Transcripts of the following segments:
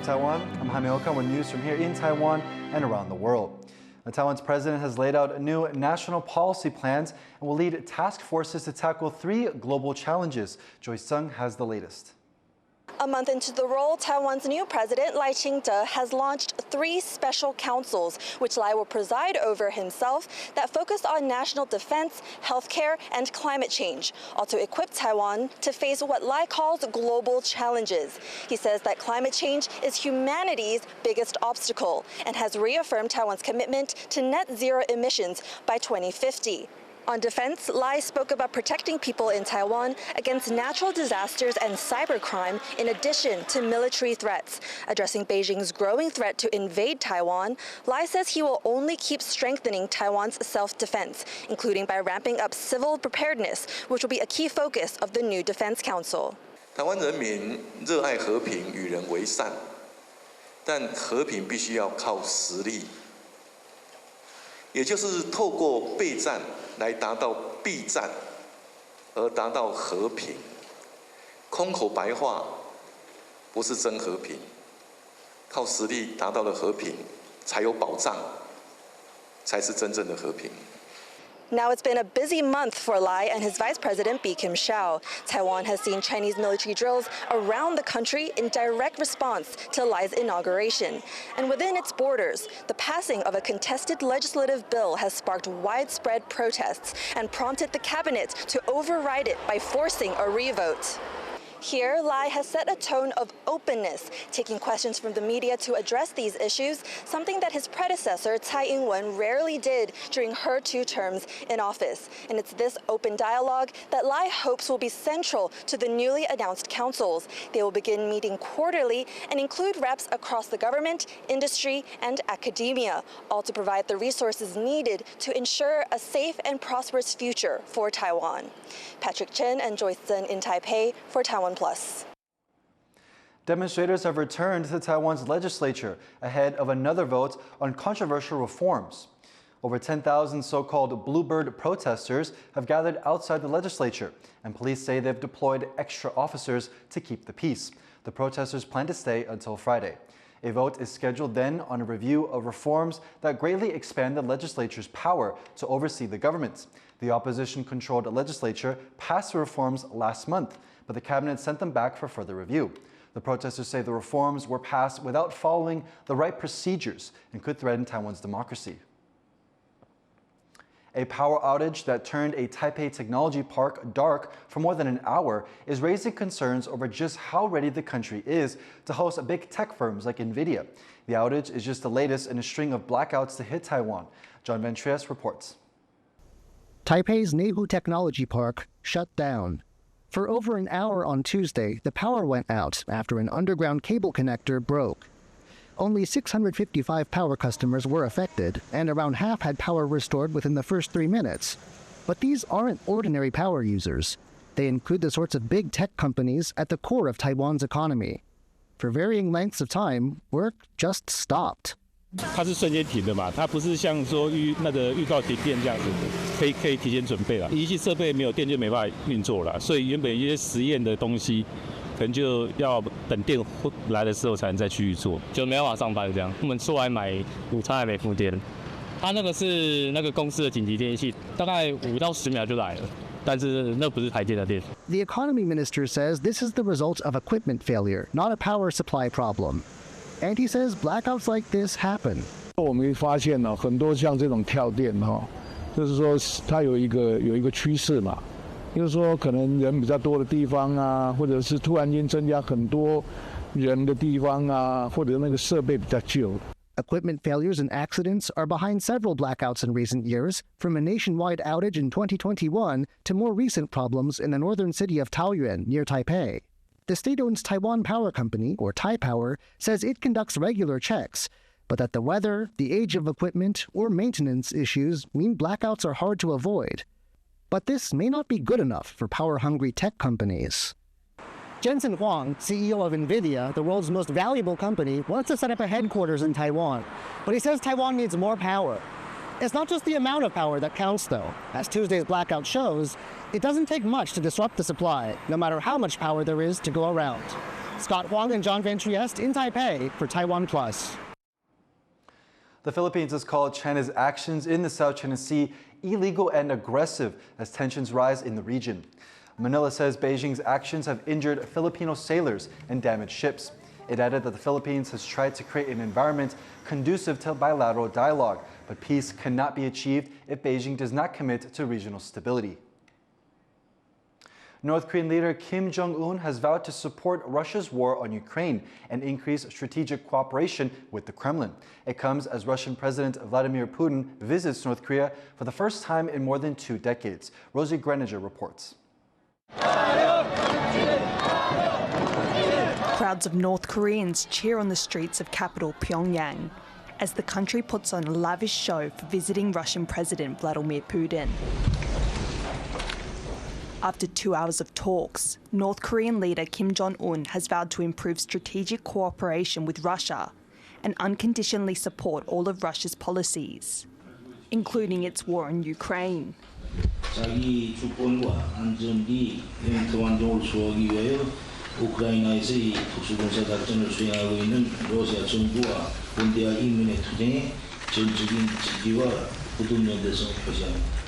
of Taiwan. I'm Jaime Ocon with news from here in Taiwan and around the world. Taiwan's president has laid out new national policy plans and will lead task forces to tackle 3 global challenges. Joyce Sung has the latest. A month into the role, Taiwan's new president, Lai Ching-te, has launched 3 special councils, which Lai will preside over himself, that focus on national defense, healthcare, and climate change, all to equip Taiwan to face what Lai calls global challenges. He says that climate change is humanity's biggest obstacle and has reaffirmed Taiwan's commitment to net zero emissions by 2050. On defense, Lai spoke about protecting people in Taiwan against natural disasters and cybercrime in addition to military threats. Addressing Beijing's growing threat to invade Taiwan, Lai says he will only keep strengthening Taiwan's self-defense, including by ramping up civil preparedness, which will be a key focus of the new Defense Council. 台湾人民热爱和平，与人为善，但和平必须要靠实力，也就是透过备战来达到避战，而达到和平。空口白话不是真和平，靠实力达到了和平，才有保障，才是真正的和平。 Now it's been a busy month for Lai and his vice president, Bi Kim-hsiao. Taiwan has seen Chinese military drills around the country in direct response to Lai's inauguration. And within its borders, the passing of a contested legislative bill has sparked widespread protests and prompted the cabinet to override it by forcing a revote. Here, Lai has set a tone of openness, taking questions from the media to address these issues, something that his predecessor, Tsai Ing-wen, rarely did during her 2 terms in office. And it's this open dialogue that Lai hopes will be central to the newly announced councils. They will begin meeting quarterly and include reps across the government, industry, and academia, all to provide the resources needed to ensure a safe and prosperous future for Taiwan. Patrick Chen and Joyce Zhen in Taipei for TaiwanPlus. Demonstrators have returned to Taiwan's legislature ahead of another vote on controversial reforms. Over 10,000 so-called Bluebird protesters have gathered outside the legislature, and police say they've deployed extra officers to keep the peace. The protesters plan to stay until Friday. A vote is scheduled then on a review of reforms that greatly expand the legislature's power to oversee the government. The opposition-controlled legislature passed the reforms last month, but the cabinet sent them back for further review. The protesters say the reforms were passed without following the right procedures and could threaten Taiwan's democracy. A power outage that turned a Taipei technology park dark for more than an hour is raising concerns over just how ready the country is to host big tech firms like NVIDIA. The outage is just the latest in a string of blackouts to hit Taiwan. John Ventrias reports. Taipei's Neihu Technology Park shut down. For over an hour on Tuesday, the power went out after an underground cable connector broke. Only 655 power customers were affected, and around half had power restored within the first 3 minutes. But these aren't ordinary power users. They include the sorts of big tech companies at the core of Taiwan's economy. For varying lengths of time, work just stopped. 它是瞬间停的嘛，它不是像说预告停电这样子，可以提前准备了。仪器设备没有电就没办法运作了，所以原本一些实验的东西，可能就要等电来的时候才能再继续做，就没办法上班这样。我们出来买午餐还没付电，它那个是那个公司的紧急电器，大概5到10秒就来了。 但是那不是台电的电。 The economy minister says this is the result of equipment failure, not a power supply problem. And he says blackouts like this happen. 我们发现了很多像这种跳电就是说它有一个趋势嘛，就是说可能人比较多的地方啊，或者是突然间增加很多人的地方啊，或者那个设备比较旧。 Equipment failures and accidents are behind several blackouts in recent years, from a nationwide outage in 2021 to more recent problems in the northern city of Taoyuan near Taipei. The state-owned Taiwan Power Company, or Taipower, says it conducts regular checks, but that the weather, the age of equipment, or maintenance issues mean blackouts are hard to avoid. But this may not be good enough for power-hungry tech companies. Jensen Huang, CEO of NVIDIA, the world's most valuable company, wants to set up a headquarters in Taiwan. But he says Taiwan needs more power. It's not just the amount of power that counts, though. As Tuesday's blackout shows, it doesn't take much to disrupt the supply, no matter how much power there is to go around. Scott Huang and John Van Trieste in Taipei for TaiwanPlus. The Philippines has called China's actions in the South China Sea illegal and aggressive as tensions rise in the region. Manila says Beijing's actions have injured Filipino sailors and damaged ships. It added that the Philippines has tried to create an environment conducive to bilateral dialogue, but peace cannot be achieved if Beijing does not commit to regional stability. North Korean leader Kim Jong-un has vowed to support Russia's war on Ukraine and increase strategic cooperation with the Kremlin. It comes as Russian President Vladimir Putin visits North Korea for the first time in more than 2 decades. Rosie Greninger reports. Crowds of North Koreans cheer on the streets of capital Pyongyang as the country puts on a lavish show for visiting Russian President Vladimir Putin. After 2 hours of talks, North Korean leader Kim Jong-un has vowed to improve strategic cooperation with Russia and unconditionally support all of Russia's policies, including its war in Ukraine. 자기 주권과 안전이 영토완동을 수호하기 위하여 우크라이나에서의 특수군사 작전을 수행하고 있는 러시아 정부와 군대와 인민의 투쟁에 전적인 지지와 굳은 연대성을 표시합니다.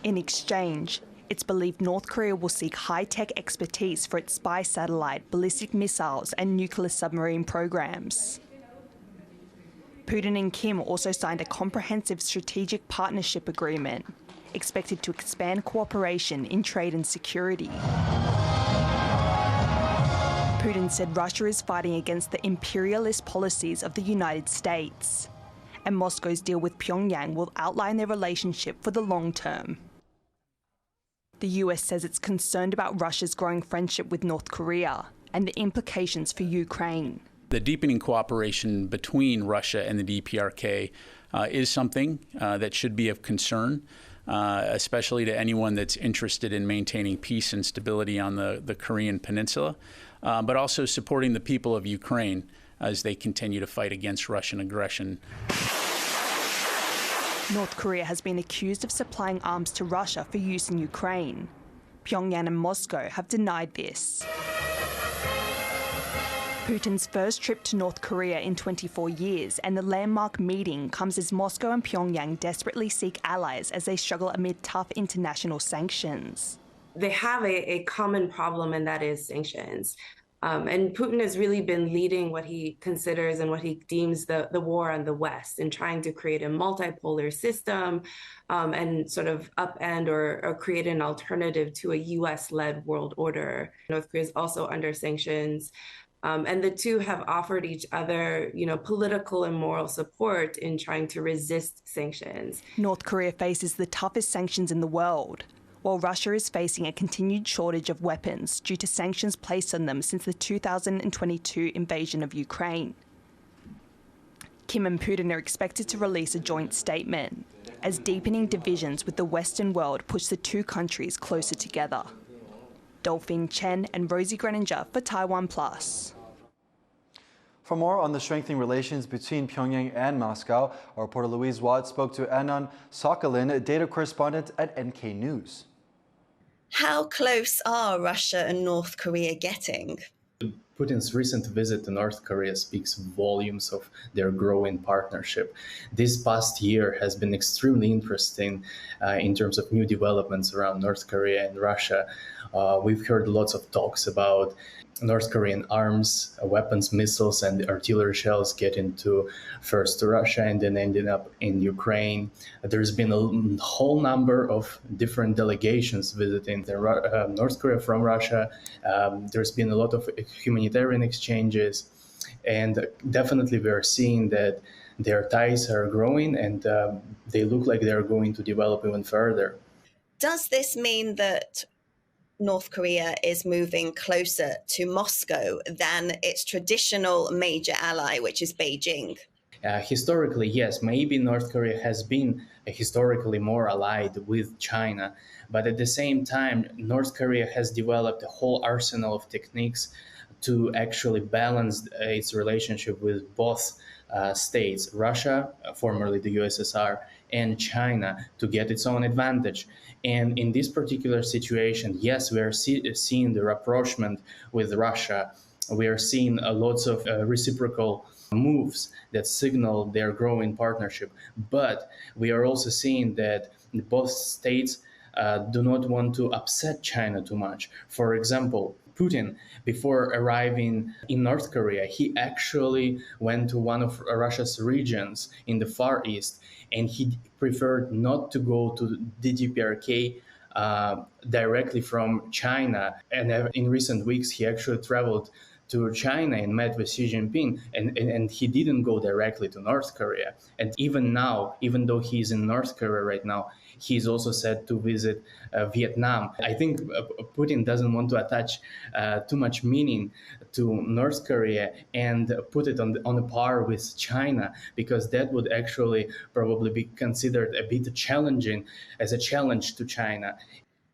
In exchange, it's believed North Korea will seek high-tech expertise for its spy satellite, ballistic missiles and nuclear submarine programs. Putin and Kim also signed a comprehensive strategic partnership agreement, expected to expand cooperation in trade and security. Putin said Russia is fighting against the imperialist policies of the United States, and Moscow's deal with Pyongyang will outline their relationship for the long term. The US says it's concerned about Russia's growing friendship with North Korea and the implications for Ukraine. The deepening cooperation between Russia and the DPRK is something that should be of concern, especially to anyone that's interested in maintaining peace and stability on the Korean Peninsula, but also supporting the people of Ukraine as they continue to fight against Russian aggression. North Korea has been accused of supplying arms to Russia for use in Ukraine. Pyongyang and Moscow have denied this. Putin's first trip to North Korea in 24 years and the landmark meeting comes as Moscow and Pyongyang desperately seek allies as they struggle amid tough international sanctions. They have a common problem, and that is sanctions. And Putin has really been leading what he considers and what he deems the war on the West and trying to create a multipolar system and sort of upend or create an alternative to a US-led world order. North Korea is also under sanctions. And the two have offered each other, political and moral support in trying to resist sanctions. North Korea faces the toughest sanctions in the world, while Russia is facing a continued shortage of weapons due to sanctions placed on them since the 2022 invasion of Ukraine. Kim and Putin are expected to release a joint statement as deepening divisions with the Western world push the two countries closer together. Dolphin Chen and Rosie Greninger for TaiwanPlus. For more on the strengthening relations between Pyongyang and Moscow, our reporter Louise Watt spoke to Anand Sokolin, data correspondent at NK News. How close are Russia and North Korea getting? Putin's recent visit to North Korea speaks volumes of their growing partnership. This past year has been extremely interesting in terms of new developments around North Korea and Russia. We've heard lots of talks about North Korean arms, weapons, missiles, and artillery shells getting to first to Russia and then ending up in Ukraine. There's been a whole number of different delegations visiting North Korea from Russia. There's been a lot of humanitarian exchanges, and definitely we're seeing that their ties are growing and they look like they're going to develop even further. Does this mean that North Korea is moving closer to Moscow than its traditional major ally, which is Beijing? Historically, yes, maybe North Korea has been historically more allied with China, but at the same time, North Korea has developed a whole arsenal of techniques to actually balance its relationship with both states, Russia, formerly the USSR, and China, to get its own advantage. And in this particular situation, yes, we are seeing the rapprochement with Russia. We are seeing lots of reciprocal moves that signal their growing partnership. But we are also seeing that both states do not want to upset China too much. For example, Putin, before arriving in North Korea, he actually went to one of Russia's regions in the Far East, and he preferred not to go to the DPRK directly from China. And in recent weeks, he actually traveled to China and met with Xi Jinping, and he didn't go directly to North Korea. And even now, even though he's in North Korea right now, he's also said to visit Vietnam. I think Putin doesn't want to attach too much meaning to North Korea and put it on a par with China, because that would actually probably be considered a bit challenging as a challenge to China.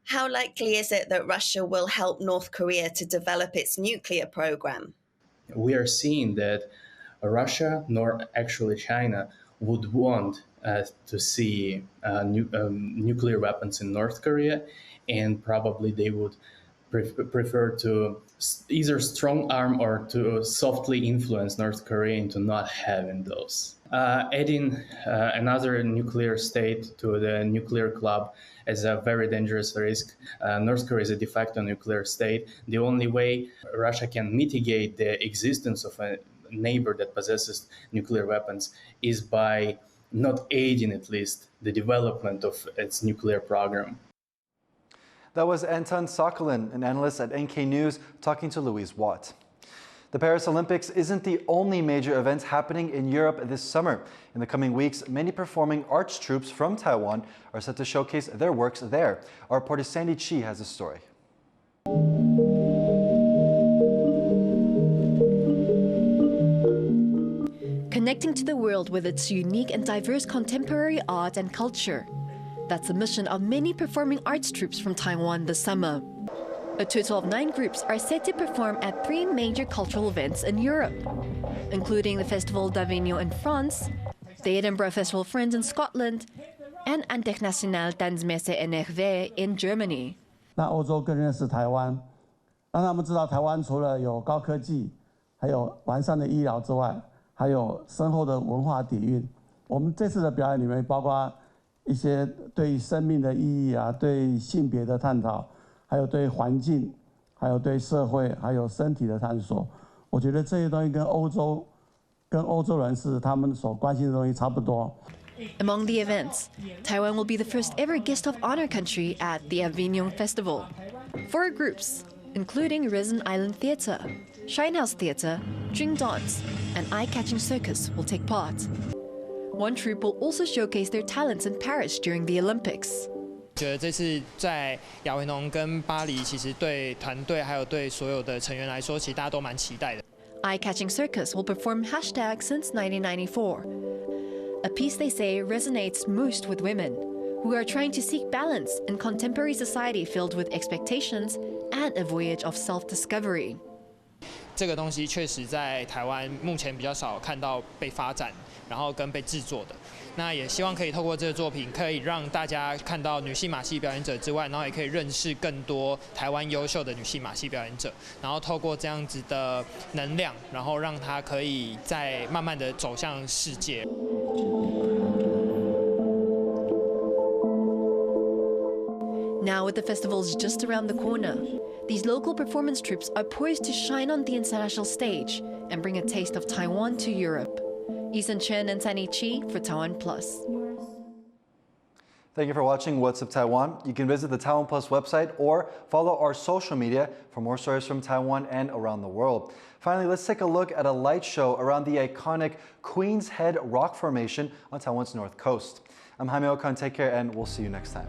How likely is it that Russia will help North Korea to develop its nuclear program? We are seeing that Russia, nor actually China, would want to see nuclear weapons in North Korea, and probably they would prefer to either strong arm or to softly influence North Korea into not having those. Adding another nuclear state to the nuclear club is a very dangerous risk. North Korea is a de facto nuclear state. The only way Russia can mitigate the existence of a neighbor that possesses nuclear weapons is by not aiding, at least, the development of its nuclear program. That was Anton Sokolin, an analyst at NK News, talking to Louise Watt. The Paris Olympics isn't the only major event happening in Europe this summer. In the coming weeks, many performing arts troupes from Taiwan are set to showcase their works there. Our reporter Sandy Chi has a story. Connecting to the world with its unique and diverse contemporary art and culture. That's the mission of many performing arts troupes from Taiwan this summer. A total of 9 groups are set to perform at 3 major cultural events in Europe, including the Festival d'Avignon in France, the Edinburgh Festival Friends in Scotland, and International Tanzmesse NRW in Germany. 那欧洲更认识台湾，让他们知道台湾除了有高科技，还有完善的医疗之外，还有深厚的文化底蕴。我们这次的表演里面包括一些对生命的意义啊，对性别的探讨，还有对环境，还有对社会，还有身体的探索。我觉得这些东西跟欧洲人士他们所关心的东西差不多。Among the events, Taiwan will be the first ever guest of honor country at the Avignon Festival. 4 groups, including Risen Island Theatre, Shinehouse Theatre, Jing Dance, and Eye-Catching Circus will take part. One troupe will also showcase their talents in Paris during the Olympics. 觉得这次在亚维农跟巴黎，其实对团队还有对所有的成员来说，其实大家都蛮期待的。Eye-Catching Circus will perform hashtag since 1994, a piece they say resonates most with women, who are trying to seek balance in contemporary society filled with expectations and a voyage of self-discovery. 这个东西确实在台湾目前比较少看到被发展，然后跟被制作的。那也希望可以透过这个作品，可以让大家看到女性马戏表演者之外，然后也可以认识更多台湾优秀的女性马戏表演者，然后透过这样子的能量，然后让它可以再慢慢的走向世界。Now with the festivals just around the corner, these local performance troupes are poised to shine on the international stage and bring a taste of Taiwan to Europe. Ethan Chen and Sandy Chi for TaiwanPlus. Thank you for watching What's Up Taiwan. You can visit the TaiwanPlus website or follow our social media for more stories from Taiwan and around the world. Finally, let's take a look at a light show around the iconic Queen's Head rock formation on Taiwan's north coast. I'm Jaime Ocon. Take care, and we'll see you next time.